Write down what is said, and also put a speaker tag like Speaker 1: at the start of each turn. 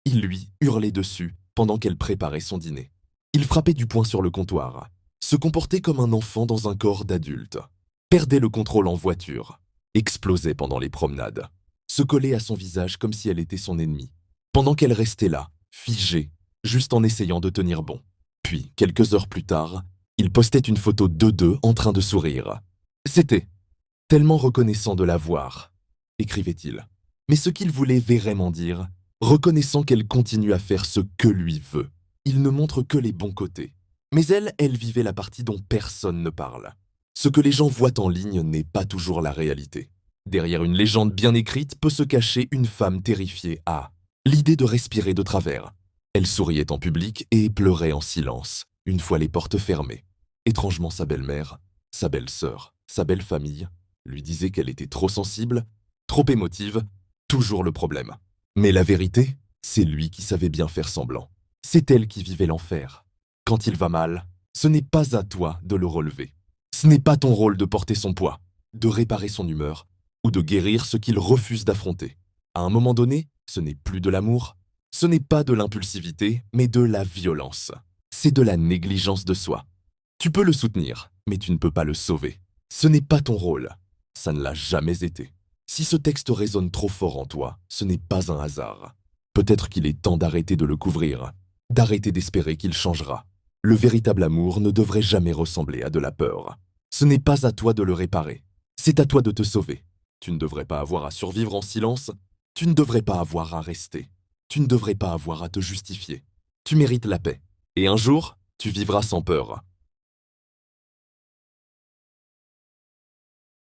Speaker 1: Il lui hurlait dessus pendant qu'elle préparait son dîner. Il frappait du poing sur le comptoir, se comportait comme un enfant dans un corps d'adulte, perdait le contrôle en voiture, explosait pendant les promenades, se collait à son visage comme si elle était son ennemie, pendant qu'elle restait là, figée, juste en essayant de tenir bon. Puis, quelques heures plus tard, il postait une photo d'eux deux en train de sourire. C'était tellement reconnaissant de la voir, écrivait-il. Mais ce qu'il voulait vraiment dire, reconnaissant qu'elle continue à faire ce que lui veut. Il ne montre que les bons côtés. Mais elle vivait la partie dont personne ne parle. Ce que les gens voient en ligne n'est pas toujours la réalité. Derrière une légende bien écrite peut se cacher une femme terrifiée à l'idée de respirer de travers. Elle souriait en public et pleurait en silence, une fois les portes fermées. Étrangement, sa belle-mère, sa belle-sœur, sa belle-famille lui disait qu'elle était trop sensible, trop émotive, toujours le problème. Mais la vérité, c'est lui qui savait bien faire semblant. C'est elle qui vivait l'enfer. Quand il va mal, ce n'est pas à toi de le relever. Ce n'est pas ton rôle de porter son poids, de réparer son humeur ou de guérir ce qu'il refuse d'affronter. À un moment donné, ce n'est plus de l'amour, ce n'est pas de l'impulsivité, mais de la violence. C'est de la négligence de soi. Tu peux le soutenir, mais tu ne peux pas le sauver. Ce n'est pas ton rôle. Ça ne l'a jamais été. Si ce texte résonne trop fort en toi, ce n'est pas un hasard. Peut-être qu'il est temps d'arrêter de le couvrir, d'arrêter d'espérer qu'il changera. Le véritable amour ne devrait jamais ressembler à de la peur. Ce n'est pas à toi de le réparer. C'est à toi de te sauver. Tu ne devrais pas avoir à survivre en silence. Tu ne devrais pas avoir à rester. Tu ne devrais pas avoir à te justifier. Tu mérites la paix. Et un jour, tu vivras sans peur.